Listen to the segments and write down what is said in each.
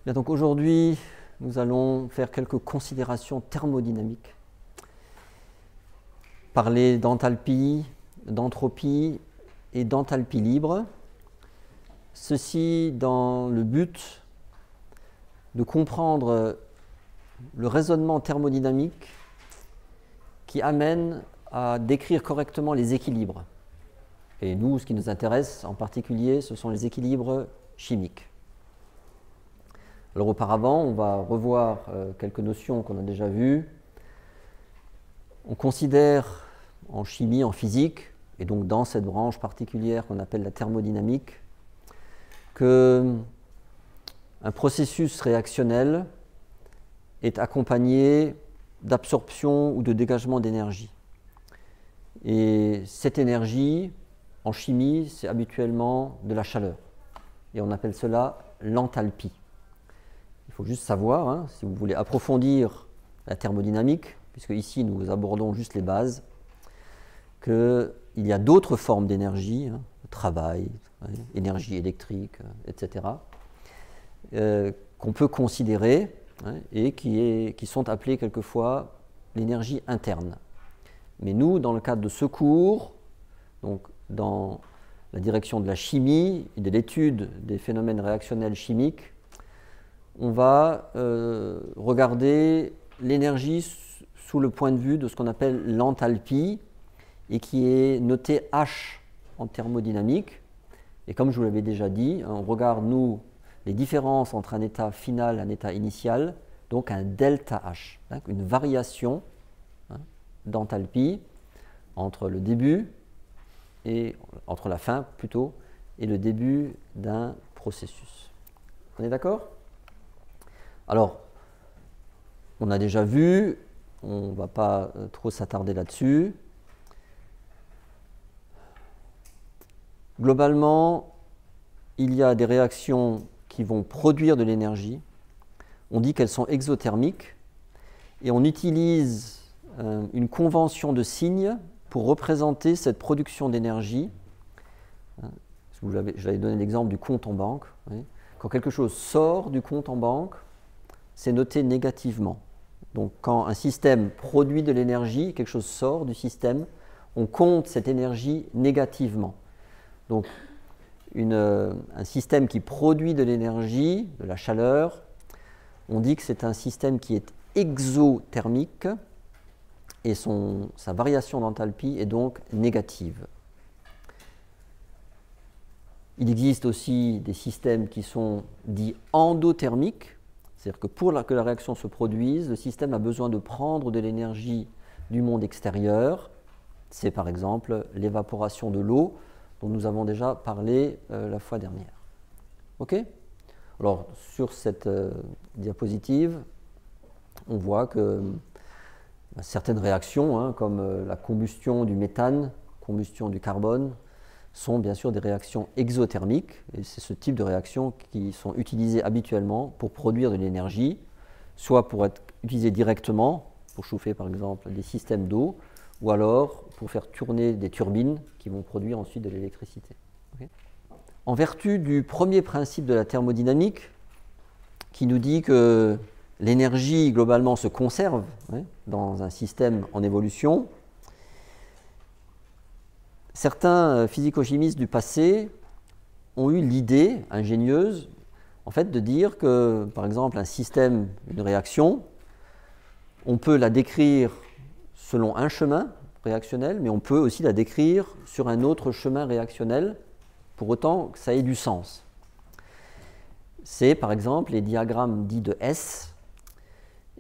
Bien, donc aujourd'hui, nous allons faire quelques considérations thermodynamiques. Parler d'enthalpie, d'entropie et d'enthalpie libre. Ceci dans le but de comprendre le raisonnement thermodynamique qui amène à décrire correctement les équilibres. Et nous, ce qui nous intéresse en particulier, ce sont les équilibres chimiques. Alors auparavant, on va revoir quelques notions qu'on a déjà vues. On considère en chimie, en physique, et donc dans cette branche particulière qu'on appelle la thermodynamique, qu'un processus réactionnel est accompagné d'absorption ou de dégagement d'énergie. Et cette énergie, en chimie, c'est habituellement de la chaleur. Et on appelle cela l'enthalpie. Il faut juste savoir, si vous voulez approfondir la thermodynamique, puisque ici nous abordons juste les bases, qu'il y a d'autres formes d'énergie, travail, énergie électrique, etc., qu'on peut considérer et qui sont appelées quelquefois l'énergie interne. Mais nous, dans le cadre de ce cours, donc dans la direction de la chimie et de l'étude des phénomènes réactionnels chimiques, on va regarder l'énergie sous le point de vue de ce qu'on appelle l'enthalpie et qui est noté H en thermodynamique. Et comme je vous l'avais déjà dit, on regarde, nous, les différences entre un état final et un état initial, donc un delta H, une variation d'enthalpie entre le début et entre la fin plutôt et le début d'un processus. On est d'accord ? Alors, on a déjà vu, on ne va pas trop s'attarder là-dessus. Globalement, il y a des réactions qui vont produire de l'énergie. On dit qu'elles sont exothermiques et on utilise une convention de signes pour représenter cette production d'énergie. J'avais donné l'exemple du compte en banque. Quand quelque chose sort du compte en banque, c'est noté négativement. Donc quand un système produit de l'énergie, quelque chose sort du système, on compte cette énergie négativement. Donc un système qui produit de l'énergie, de la chaleur, on dit que c'est un système qui est exothermique et sa variation d'enthalpie est donc négative. Il existe aussi des systèmes qui sont dits endothermiques. C'est-à-dire que pour que la réaction se produise, le système a besoin de prendre de l'énergie du monde extérieur. C'est par exemple l'évaporation de l'eau dont nous avons déjà parlé la fois dernière. OK ? Alors, sur cette diapositive, on voit que certaines réactions, comme la combustion du méthane, combustion du carbone, sont bien sûr des réactions exothermiques, et c'est ce type de réactions qui sont utilisées habituellement pour produire de l'énergie, soit pour être utilisées directement, pour chauffer par exemple des systèmes d'eau, ou alors pour faire tourner des turbines qui vont produire ensuite de l'électricité. Okay. En vertu du premier principe de la thermodynamique, qui nous dit que l'énergie globalement se conserve dans un système en évolution, certains physico-chimistes du passé ont eu l'idée ingénieuse en fait, de dire que, par exemple, un système, une réaction, on peut la décrire selon un chemin réactionnel, mais on peut aussi la décrire sur un autre chemin réactionnel, pour autant que ça ait du sens. C'est, par exemple, les diagrammes dits de Hess,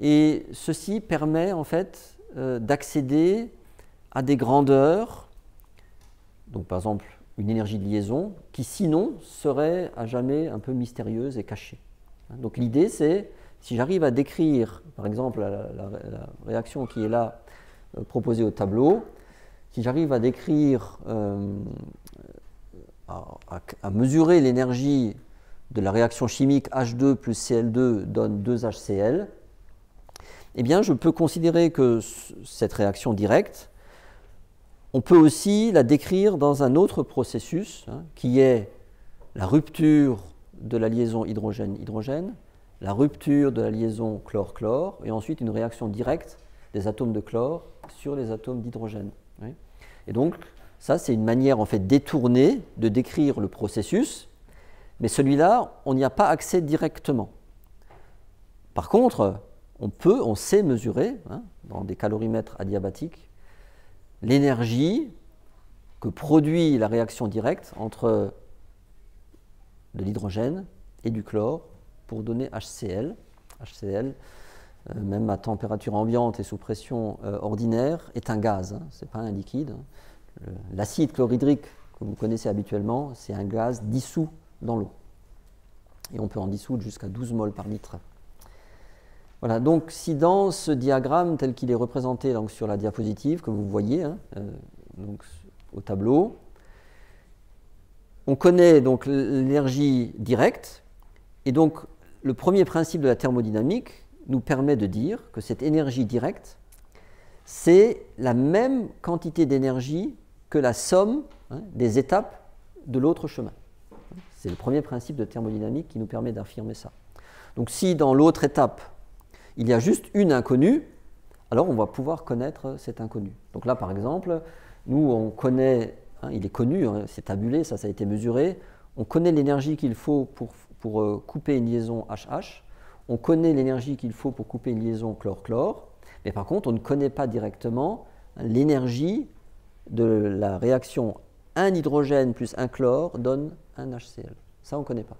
et ceci permet en fait d'accéder à des grandeurs. Donc, par exemple, une énergie de liaison qui, sinon, serait à jamais un peu mystérieuse et cachée. Donc, l'idée, c'est, si j'arrive à décrire, par exemple, la réaction qui est là, proposée au tableau, si j'arrive à décrire, à mesurer l'énergie de la réaction chimique H2 plus Cl2 donne 2HCl, eh bien, je peux considérer que cette réaction directe, on peut aussi la décrire dans un autre processus, qui est la rupture de la liaison hydrogène-hydrogène la rupture de la liaison chlore-chlore, et ensuite une réaction directe des atomes de chlore sur les atomes d'hydrogène. Oui. Et donc, ça, c'est une manière en fait détournée de décrire le processus, mais celui-là, on n'y a pas accès directement. Par contre, on sait mesurer, dans des calorimètres adiabatiques, l'énergie que produit la réaction directe entre de l'hydrogène et du chlore pour donner HCl. HCl, même à température ambiante et sous pression ordinaire, est un gaz, ce n'est pas un liquide. L'acide chlorhydrique que vous connaissez habituellement, c'est un gaz dissous dans l'eau. Et on peut en dissoudre jusqu'à 12 moles par litre. Voilà, donc si dans ce diagramme tel qu'il est représenté donc, sur la diapositive que vous voyez donc, au tableau, on connaît donc l'énergie directe, et donc le premier principe de la thermodynamique nous permet de dire que cette énergie directe, c'est la même quantité d'énergie que la somme des étapes de l'autre chemin. C'est le premier principe de thermodynamique qui nous permet d'affirmer ça. Donc si dans l'autre étape, il y a juste une inconnue, alors on va pouvoir connaître cette inconnue. Donc là, par exemple, nous, on connaît, il est connu, c'est tabulé, ça a été mesuré, on connaît l'énergie qu'il faut pour couper une liaison HH, on connaît l'énergie qu'il faut pour couper une liaison chlore-chlore, mais par contre, on ne connaît pas directement l'énergie de la réaction un hydrogène plus un chlore donne un HCl. Ça, on ne connaît pas.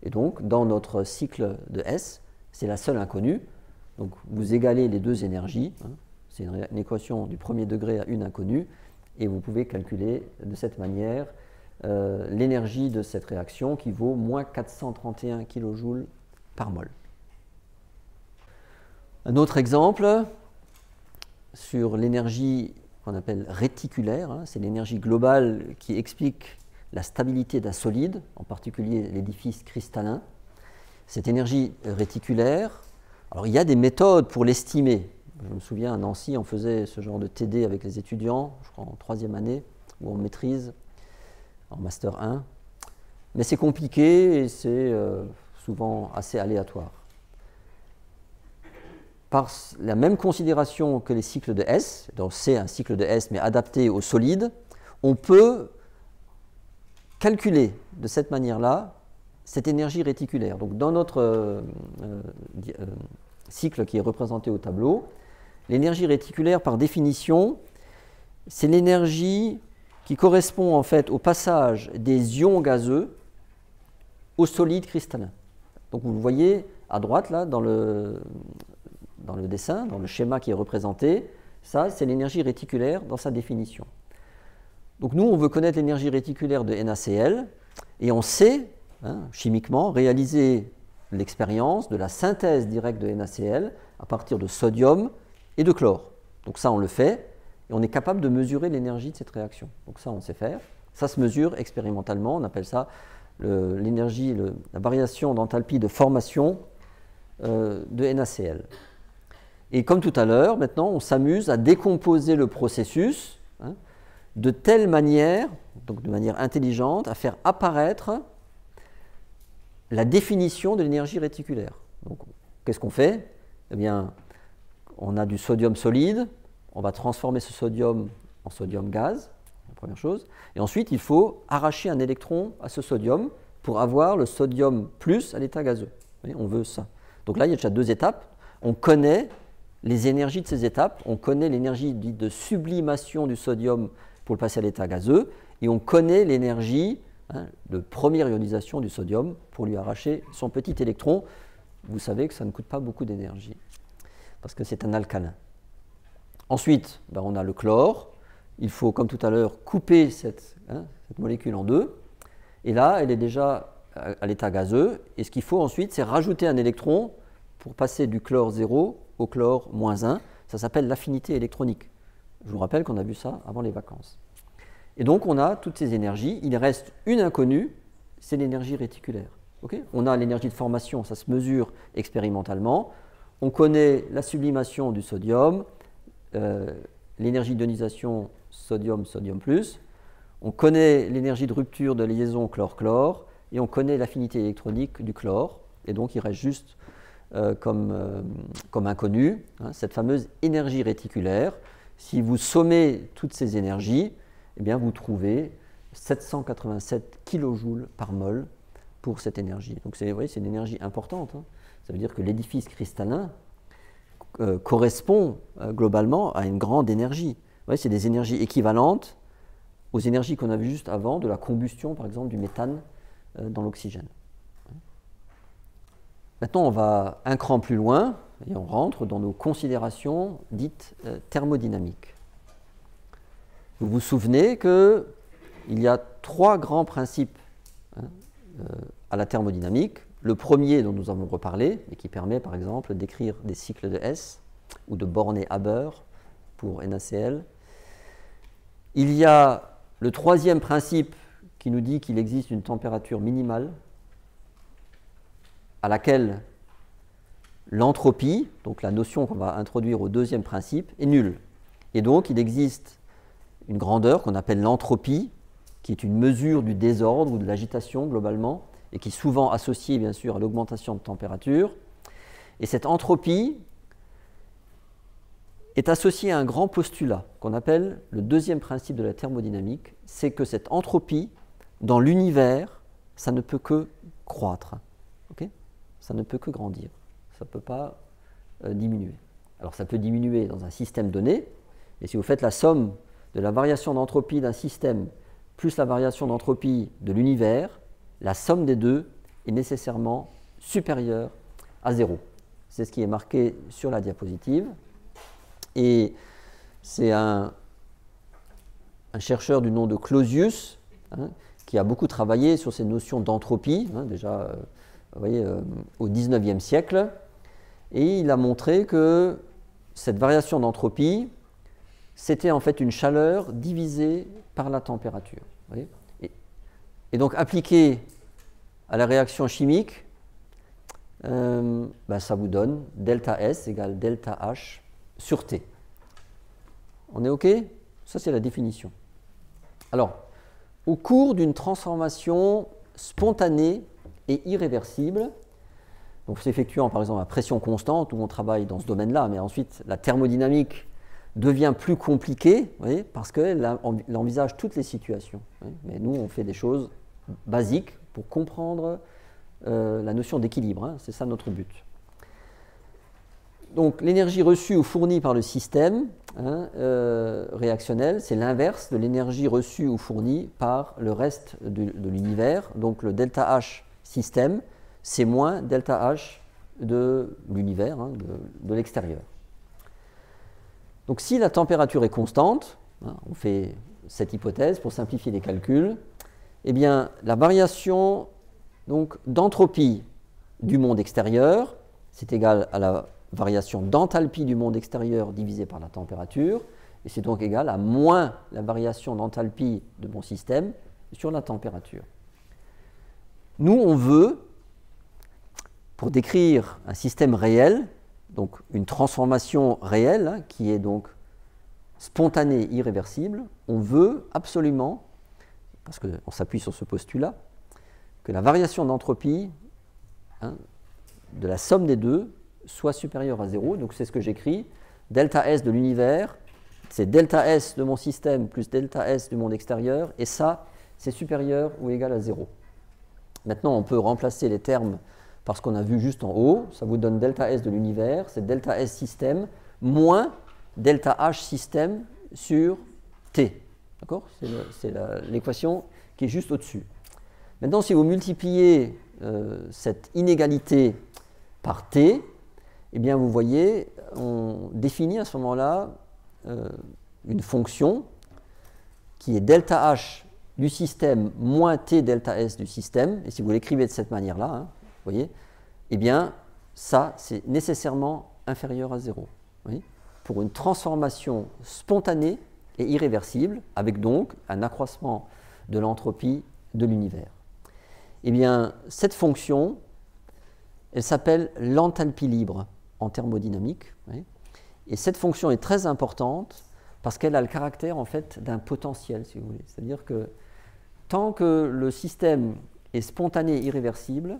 Et donc, dans notre cycle de S, c'est la seule inconnue. Donc, vous égalez les deux énergies. C'est une équation du premier degré à une inconnue. Et vous pouvez calculer de cette manière l'énergie de cette réaction qui vaut moins 431 kJ par mol. Un autre exemple sur l'énergie qu'on appelle réticulaire, c'est l'énergie globale qui explique la stabilité d'un solide, en particulier l'édifice cristallin. Cette énergie réticulaire, alors il y a des méthodes pour l'estimer. Je me souviens à Nancy, on faisait ce genre de TD avec les étudiants, je crois en 3e année, ou en maîtrise, en Master 1. Mais c'est compliqué et c'est souvent assez aléatoire. Par la même considération que les cycles de S, donc c'est un cycle de S mais adapté au solide, on peut calculer de cette manière-là cette énergie réticulaire. Donc dans notre cycle qui est représenté au tableau, l'énergie réticulaire par définition, c'est l'énergie qui correspond en fait au passage des ions gazeux au solide cristallin. Donc vous le voyez à droite là dans le dessin, dans le schéma qui est représenté, ça c'est l'énergie réticulaire dans sa définition. Donc nous on veut connaître l'énergie réticulaire de NaCl et on sait chimiquement réaliser l'expérience de la synthèse directe de NaCl à partir de sodium et de chlore. Donc ça on le fait et on est capable de mesurer l'énergie de cette réaction. Donc ça on sait faire, ça se mesure expérimentalement, on appelle ça l'énergie, la variation d'enthalpie de formation de NaCl. Et comme tout à l'heure, maintenant, on s'amuse à décomposer le processus de telle manière, donc de manière intelligente, à faire apparaître la définition de l'énergie réticulaire. Donc, qu'est-ce qu'on fait? Eh bien, on a du sodium solide, on va transformer ce sodium en sodium gaz, la première chose, et ensuite, il faut arracher un électron à ce sodium pour avoir le sodium plus à l'état gazeux. Vous voyez, on veut ça. Donc là, il y a déjà deux étapes. On connaît les énergies de ces étapes, on connaît l'énergie dite de sublimation du sodium pour le passer à l'état gazeux, et on connaît l'énergie de première ionisation du sodium pour lui arracher son petit électron. Vous savez que ça ne coûte pas beaucoup d'énergie, parce que c'est un alcalin. Ensuite, on a le chlore. Il faut, comme tout à l'heure, couper cette molécule en deux, et là, elle est déjà à l'état gazeux, et ce qu'il faut ensuite, c'est rajouter un électron pour passer du chlore 0 au chlore moins 1, ça s'appelle l'affinité électronique. Je vous rappelle qu'on a vu ça avant les vacances. Et donc on a toutes ces énergies, il reste une inconnue, c'est l'énergie réticulaire. Okay, on a l'énergie de formation, ça se mesure expérimentalement, on connaît la sublimation du sodium, l'énergie d'ionisation sodium, sodium plus, on connaît l'énergie de rupture de liaison chlore-chlore, et on connaît l'affinité électronique du chlore. Et donc il reste juste comme inconnu cette fameuse énergie réticulaire. Si vous sommez toutes ces énergies, eh bien vous trouvez 787 kJ par mol pour cette énergie. Donc vous voyez, c'est une énergie importante. Ça veut dire que l'édifice cristallin correspond globalement à une grande énergie. Vous voyez, c'est des énergies équivalentes aux énergies qu'on a vues juste avant de la combustion, par exemple, du méthane dans l'oxygène. Maintenant, on va un cran plus loin et on rentre dans nos considérations dites thermodynamiques. Vous vous souvenez qu'il y a trois grands principes à la thermodynamique. Le premier dont nous avons reparlé, et qui permet par exemple d'écrire des cycles de Hess ou de borner Haber pour NaCl. Il y a le troisième principe qui nous dit qu'il existe une température minimale à laquelle l'entropie, donc la notion qu'on va introduire au deuxième principe, est nulle. Et donc il existe une grandeur qu'on appelle l'entropie, qui est une mesure du désordre ou de l'agitation globalement, et qui est souvent associée bien sûr à l'augmentation de température. Et cette entropie est associée à un grand postulat qu'on appelle le deuxième principe de la thermodynamique, c'est que cette entropie, dans l'univers, ça ne peut que croître. Okay ? Ça ne peut que grandir. Ça ne peut pas diminuer. Alors ça peut diminuer dans un système donné, mais si vous faites la somme de la variation d'entropie d'un système plus la variation d'entropie de l'univers, la somme des deux est nécessairement supérieure à 0. C'est ce qui est marqué sur la diapositive. Et c'est un chercheur du nom de Clausius qui a beaucoup travaillé sur ces notions d'entropie, déjà vous voyez, au XIXe siècle. Et il a montré que cette variation d'entropie, c'était en fait une chaleur divisée par la température. Vous voyez ? Et donc appliqué à la réaction chimique, ça vous donne delta S égale delta H sur T. On est OK ? Ça, c'est la définition. Alors, au cours d'une transformation spontanée et irréversible, donc s'effectuant par exemple à pression constante, où on travaille dans ce domaine-là, mais ensuite la thermodynamique devient plus compliquée, vous voyez, parce qu'elle envisage toutes les situations. Oui, mais nous, on fait des choses basiques pour comprendre la notion d'équilibre. C'est ça notre but. Donc l'énergie reçue ou fournie par le système réactionnel, c'est l'inverse de l'énergie reçue ou fournie par le reste de l'univers. Donc le delta H système, c'est moins delta H de l'univers, de l'extérieur. Donc si la température est constante, on fait cette hypothèse pour simplifier les calculs, eh bien la variation d'entropie du monde extérieur, c'est égal à la variation d'enthalpie du monde extérieur divisée par la température, et c'est donc égal à moins la variation d'enthalpie de mon système sur la température. Nous, on veut, pour décrire un système réel, donc une transformation réelle qui est donc spontanée, irréversible, on veut absolument, parce qu'on s'appuie sur ce postulat, que la variation d'entropie de la somme des deux soit supérieure à 0. Donc c'est ce que j'écris. Delta S de l'univers, c'est delta S de mon système plus delta S du monde extérieur, et ça, c'est supérieur ou égal à 0. Maintenant, on peut remplacer les termes par ce qu'on a vu juste en haut. Ça vous donne delta S de l'univers, c'est delta S système moins delta H système sur T. D'accord ? C'est l'équation qui est juste au-dessus. Maintenant, si vous multipliez cette inégalité par T, eh bien, vous voyez, on définit à ce moment-là une fonction qui est delta H du système moins T delta S du système. Et si vous l'écrivez de cette manière-là, vous voyez, eh bien, ça, c'est nécessairement inférieur à 0. Oui, pour une transformation spontanée et irréversible, avec donc un accroissement de l'entropie de l'univers. Eh bien, cette fonction, elle s'appelle l'enthalpie libre en thermodynamique. Oui, et cette fonction est très importante parce qu'elle a le caractère en fait d'un potentiel, si vous voulez. C'est-à-dire que tant que le système est spontané et irréversible,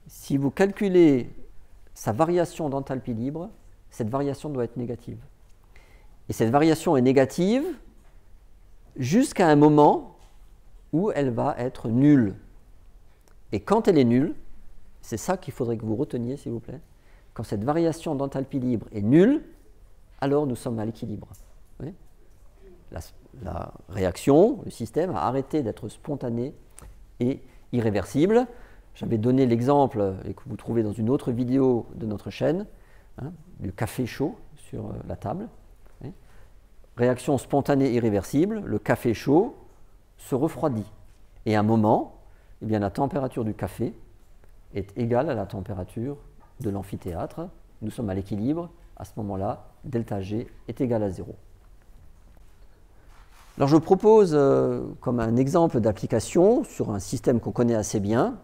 si vous calculez sa variation d'enthalpie libre, cette variation doit être négative. Et cette variation est négative jusqu'à un moment où elle va être nulle. Et quand elle est nulle, c'est ça qu'il faudrait que vous reteniez, s'il vous plaît. Quand cette variation d'enthalpie libre est nulle, alors nous sommes à l'équilibre. Oui, la réaction, le système a arrêté d'être spontané et irréversible. J'avais donné l'exemple, et que vous trouvez dans une autre vidéo de notre chaîne, du café chaud sur la table. Oui. Réaction spontanée irréversible, le café chaud se refroidit. Et à un moment, eh bien, la température du café est égale à la température de l'amphithéâtre. Nous sommes à l'équilibre. À ce moment-là, delta G est égal à 0. Alors je vous propose comme un exemple d'application sur un système qu'on connaît assez bien.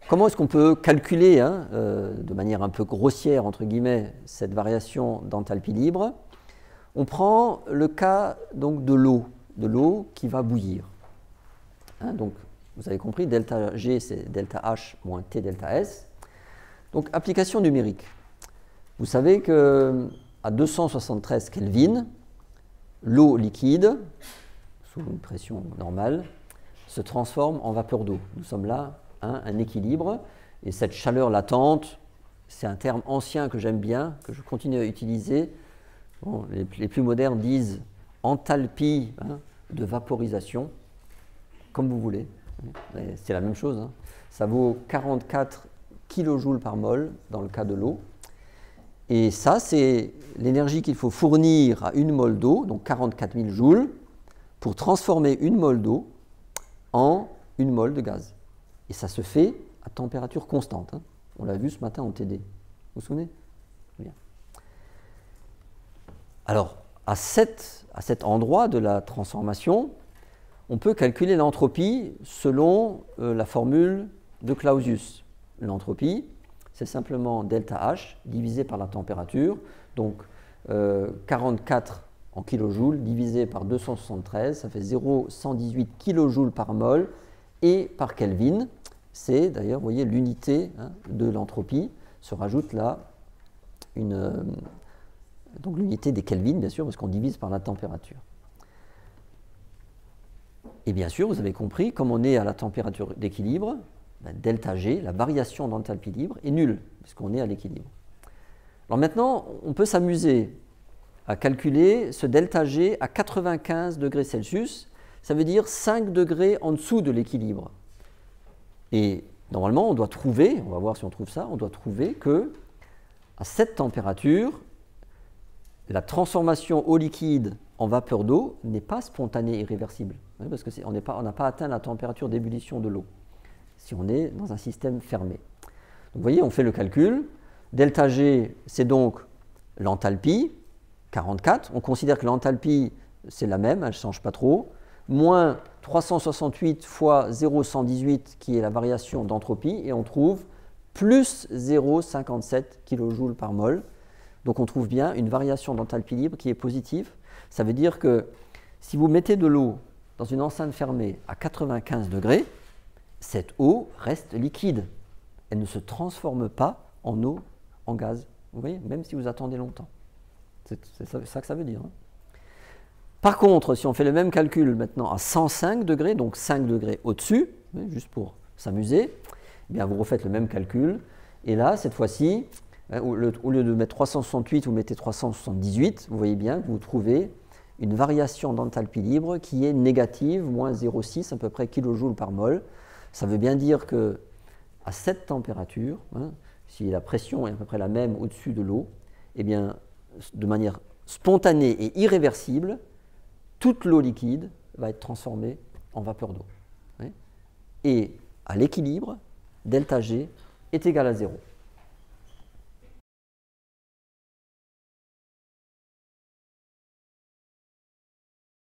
Comment est-ce qu'on peut calculer de manière un peu grossière, entre guillemets, cette variation d'enthalpie libre? On prend le cas donc, de l'eau qui va bouillir. Donc, vous avez compris, delta G, c'est delta H moins T delta S. Donc, application numérique. Vous savez qu'à 273 Kelvin, l'eau liquide, sous une pression normale, se transforme en vapeur d'eau. Nous sommes là à un équilibre. Et cette chaleur latente, c'est un terme ancien que j'aime bien, que je continue à utiliser. Bon, les plus modernes disent enthalpie de vaporisation, comme vous voulez. C'est la même chose. Ça vaut 44 kJ par mol dans le cas de l'eau. Et ça, c'est l'énergie qu'il faut fournir à une mol d'eau, donc 44 000 joules, pour transformer une mol d'eau en une mol de gaz. Et ça se fait à température constante. On l'a vu ce matin en TD. Vous vous souvenez? Bien. Alors, à cet endroit de la transformation, on peut calculer l'entropie selon la formule de Clausius. L'entropie, c'est simplement delta H divisé par la température, donc 44 en kilojoules divisé par 273, ça fait 0,118 kJ par mol, et par Kelvin, c'est d'ailleurs, vous voyez, l'unité de l'entropie, se rajoute là donc l'unité des Kelvin, bien sûr, parce qu'on divise par la température. Et bien sûr, vous avez compris, comme on est à la température d'équilibre, delta G, la variation d'enthalpie libre, est nulle, puisqu'on est à l'équilibre. Alors maintenant, on peut s'amuser à calculer ce delta G à 95 degrés Celsius, ça veut dire 5 degrés en dessous de l'équilibre. Et normalement, on doit trouver, on va voir si on trouve ça, on doit trouver que à cette température, la transformation eau liquide en vapeur d'eau n'est pas spontanée et irréversible, parce qu'on n'a pas atteint la température d'ébullition de l'eau, si on est dans un système fermé. Donc vous voyez, on fait le calcul. Delta G, c'est donc l'enthalpie, 44. On considère que l'enthalpie, c'est la même, elle ne change pas trop, moins 368 fois 0,118, qui est la variation d'entropie, et on trouve plus 0,57 kJ par mol. Donc on trouve bien une variation d'enthalpie libre qui est positive. Ça veut dire que si vous mettez de l'eau dans une enceinte fermée à 95 degrés, cette eau reste liquide. Elle ne se transforme pas en eau, en gaz. Vous voyez, même si vous attendez longtemps. C'est ça que ça veut dire. Par contre, si on fait le même calcul maintenant à 105 degrés, donc 5 degrés au-dessus, juste pour s'amuser, eh bien vous refaites le même calcul. Et là, cette fois-ci, au lieu de mettre 368, vous mettez 378. Vous voyez bien que vous trouvez une variation d'enthalpie libre qui est négative, moins 0,6 à peu près kJ par mol. Ça veut bien dire que à cette température, si la pression est à peu près la même au-dessus de l'eau, eh bien, de manière spontanée et irréversible, toute l'eau liquide va être transformée en vapeur d'eau. Et à l'équilibre, delta G est égal à 0.